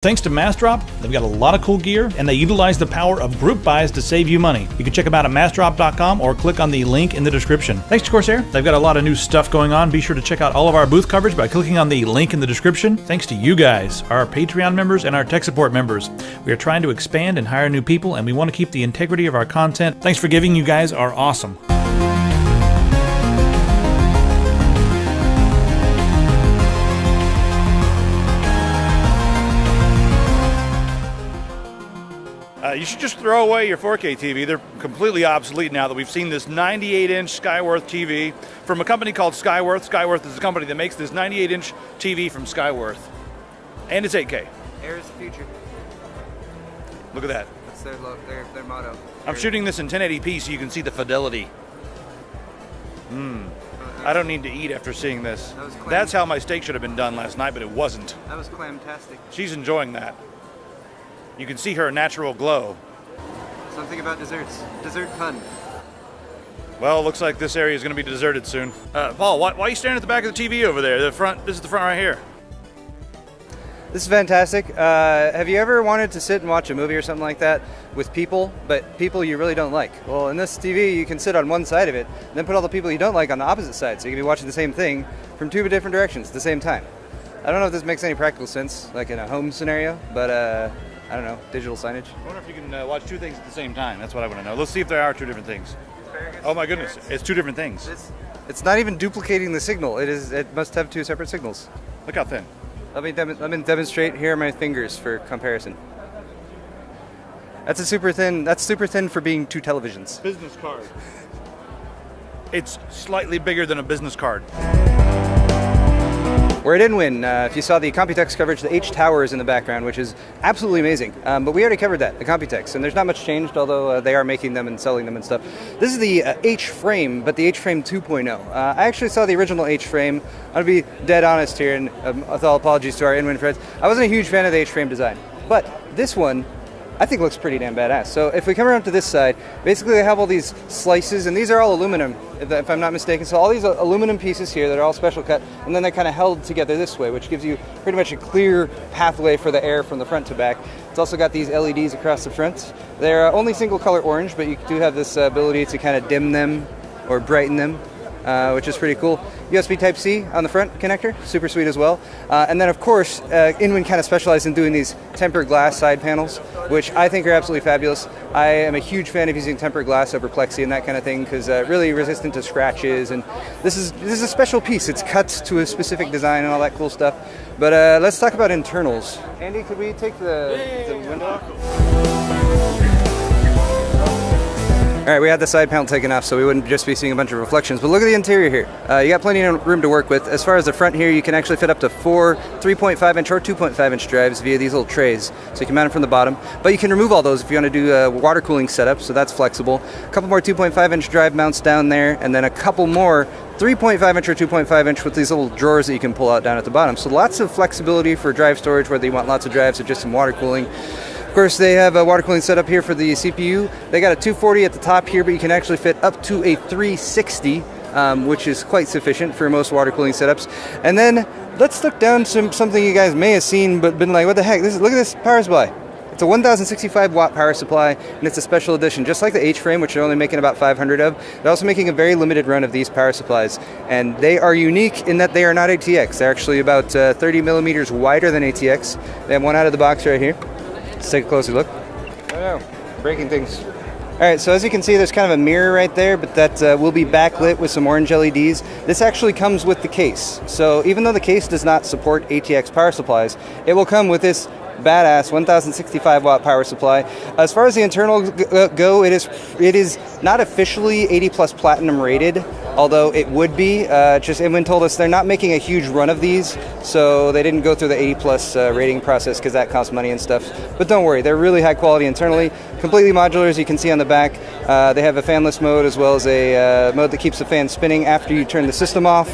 Thanks to Massdrop, they've got a lot of cool gear, and they utilize the power of group buys to save you money. You can check them out at massdrop.com or click on the link in the description. Thanks to Corsair, they've got a lot of new stuff going on. Be sure to check out all of our booth coverage by clicking on the link in the description. Thanks to you guys, our Patreon members and our tech support members. We are trying to expand and hire new people, and we want to keep the integrity of our content. Thanks for giving. You guys are awesome. You should just throw away your 4K TV. They're completely obsolete now that we've seen this 98-inch Skyworth TV from a company called Skyworth. Skyworth is the company that makes this 98-inch TV from Skyworth. And it's 8K. Air is the future. Look at that. That's their motto. I'm shooting this in 1080p so you can see the fidelity. I don't need to eat after seeing this. That's how my steak should have been done last night, but it wasn't. That was clamtastic. She's enjoying that. You can see her natural glow. Something about desserts. Dessert pun. Well, it looks like this area is going to be deserted soon. Paul, why are you staring at the back of the TV over there? The front. This is the front right here. This is fantastic. Have you ever wanted to sit and watch a movie or something like that with people, but people you really don't like? Well, in this TV, you can sit on one side of it, and then put all the people you don't like on the opposite side, so you can be watching the same thing from two different directions at the same time. I don't know if this makes any practical sense, like in a home scenario, but I don't know, digital signage. I wonder if you can watch two things at the same time. That's what I want to know. Let's see if there are two different things. Oh my goodness, it's two different things. It's not even duplicating the signal. It must have two separate signals. Look how thin. Let me demonstrate. Here are my fingers for comparison. That's super thin for being two televisions. Business card. It's slightly bigger than a business card. We're at InWin. If you saw the Computex coverage, the H Tower is in the background, which is absolutely amazing. But we already covered that, the Computex, and there's not much changed, although they are making them and selling them and stuff. This is the H-Frame, but the H-Frame 2.0. I actually saw the original H-Frame. I'm going to be dead honest here, and with all apologies to our InWin friends, I wasn't a huge fan of the H-Frame design. But this one, I think looks pretty damn badass. So if we come around to this side, basically they have all these slices, and these are all aluminum, if I'm not mistaken. So all these aluminum pieces here that are all special cut, and then they're kind of held together this way, which gives you pretty much a clear pathway for the air from the front to back. It's also got these LEDs across the front. They're only single color orange, but you do have this ability to kind of dim them or brighten them, which is pretty cool. USB Type-C on the front connector, super sweet as well. And then of course, InWin kind of specialized in doing these tempered glass side panels, which I think are absolutely fabulous. I am a huge fan of using tempered glass over plexi and that kind of thing, because really resistant to scratches, and this is a special piece. It's cut to a specific design and all that cool stuff. But let's talk about internals. Andy, could we take the window? All right, we had the side panel taken off so we wouldn't just be seeing a bunch of reflections, but look at the interior here. You got plenty of room to work with. As far as the front here, you can actually fit up to 4 3.5-inch or 2.5-inch drives via these little trays, so you can mount them from the bottom. But you can remove all those if you want to do a water cooling setup, so that's flexible. A couple more 2.5-inch drive mounts down there, and then a couple more 3.5-inch or 2.5-inch with these little drawers that you can pull out down at the bottom. So lots of flexibility for drive storage, whether you want lots of drives or just some water cooling. Of course, they have a water cooling setup here for the CPU. They got a 240 at the top here, but you can actually fit up to a 360, which is quite sufficient for most water cooling setups. And then let's look down something you guys may have seen, but been like, what the heck? Look at this power supply. It's a 1,065 watt power supply, and it's a special edition, just like the H-Frame, which they're only making about 500 of. They're also making a very limited run of these power supplies, and they are unique in that they are not ATX. They're actually about 30 millimeters wider than ATX. They have one out of the box right here. Let's take a closer look. Oh no, breaking things. All right, so as you can see, there's kind of a mirror right there, but that will be backlit with some orange LEDs. This actually comes with the case. So even though the case does not support ATX power supplies, it will come with this badass 1,065 watt power supply. As far as the internal go, it is not officially 80 plus platinum rated, although it would be. Just InWin told us they're not making a huge run of these, so they didn't go through the 80 plus rating process because that costs money and stuff. But don't worry, they're really high quality internally, completely modular, as you can see on the back. They have a fanless mode as well as a mode that keeps the fan spinning after you turn the system off,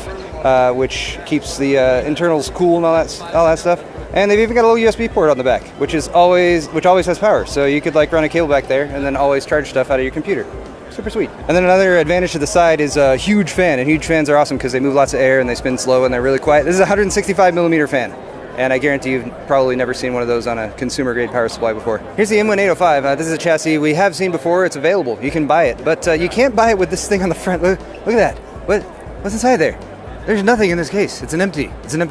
which keeps the internals cool and all that stuff. And they've even got a little USB port on the back, which always has power. So you could like run a cable back there and then always charge stuff out of your computer. Super sweet. And then another advantage to the side is a huge fan, and huge fans are awesome because they move lots of air and they spin slow and they're really quiet. This is a 165 millimeter fan. and I guarantee you've probably never seen one of those on a consumer grade power supply before. Here's the M1805. This is a chassis we have seen before. It's available. You can buy it, but you can't buy it with this thing on the front. Look at that. What's inside there? There's nothing in this case. It's an empty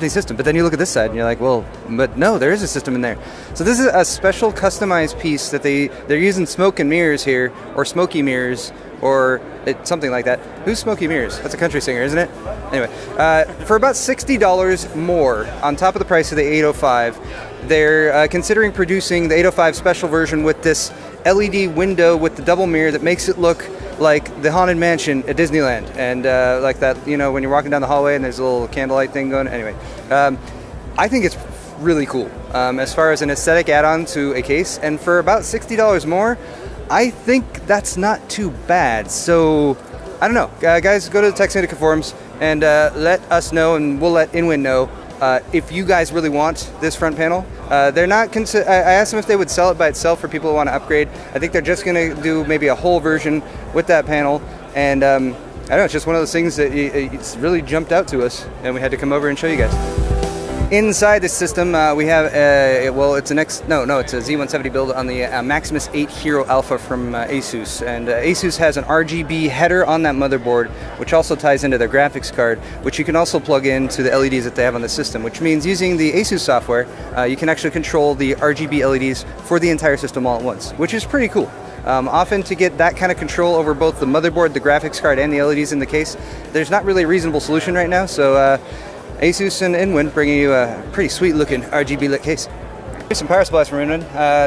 system. But then you look at this side and you're like, well, but no, there is a system in there. So this is a special customized piece that they're using smoke and mirrors here, or smoky mirrors, or something like that. Who's Smokey Mirrors? That's a country singer, isn't it? Anyway, for about $60 more on top of the price of the 805, they're considering producing the 805 special version with this LED window with the double mirror that makes it look like the Haunted Mansion at Disneyland, and like that, you know, when you're walking down the hallway and there's a little candlelight thing going. Anyway, I think it's really cool as far as an aesthetic add-on to a case, and for about $60 more, I think that's not too bad. So, I don't know. Guys, go to the Tech Syndicate forums and let us know, and we'll let Inwin know if you guys really want this front panel. They're not. I asked them if they would sell it by itself for people who want to upgrade. I think they're just going to do maybe a whole version with that panel. And I don't know. It's just one of those things that it's really jumped out to us, and we had to come over and show you guys. Inside this system, we have it's a Z170 build on the Maximus 8 Hero Alpha from Asus, and Asus has an RGB header on that motherboard, which also ties into their graphics card, which you can also plug into the LEDs that they have on the system, which means using the Asus software, you can actually control the RGB LEDs for the entire system all at once, which is pretty cool. Often to get that kind of control over both the motherboard, the graphics card, and the LEDs in the case, there's not really a reasonable solution right now, so Asus and Inwin bringing you a pretty sweet looking RGB lit case. Here's some power supplies from Inwin.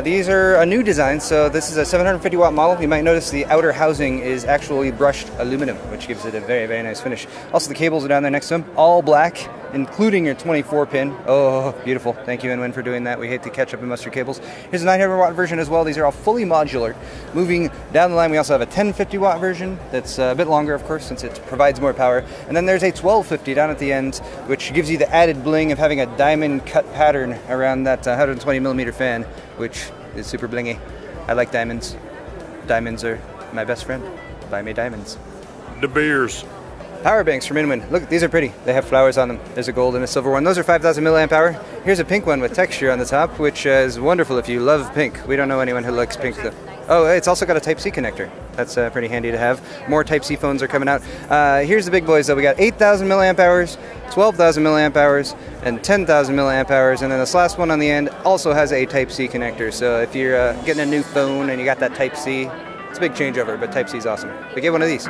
These are a new design, so this is a 750 watt model. You might notice the outer housing is actually brushed aluminum, which gives it a very, very nice finish. Also, the cables are down there next to them, all black, including your 24 pin. Oh, beautiful. Thank you, Inwin, for doing that. We hate the ketchup and mustard cables. Here's a 900 watt version as well. These are all fully modular. Moving down the line, we also have a 1050 watt version that's a bit longer, of course, since it provides more power. And then there's a 1250 down at the end, which gives you the added bling of having a diamond cut pattern around that 120 millimeter fan, which is super blingy. I like diamonds. Diamonds are my best friend. Buy me diamonds. De Beers. Power banks from Inwin. Look, these are pretty. They have flowers on them. There's a gold and a silver one. Those are 5,000 milliamp hour. Here's a pink one with texture on the top, which is wonderful if you love pink. We don't know anyone who likes pink though. Oh, it's also got a Type-C connector. That's pretty handy to have. More Type-C phones are coming out. Here's the big boys though. We got 8,000 milliamp hours, 12,000 milliamp hours, and 10,000 milliamp hours. And then this last one on the end also has a Type-C connector. So if you're getting a new phone and you got that Type-C, it's a big changeover, but Type-C is awesome. But get one of these.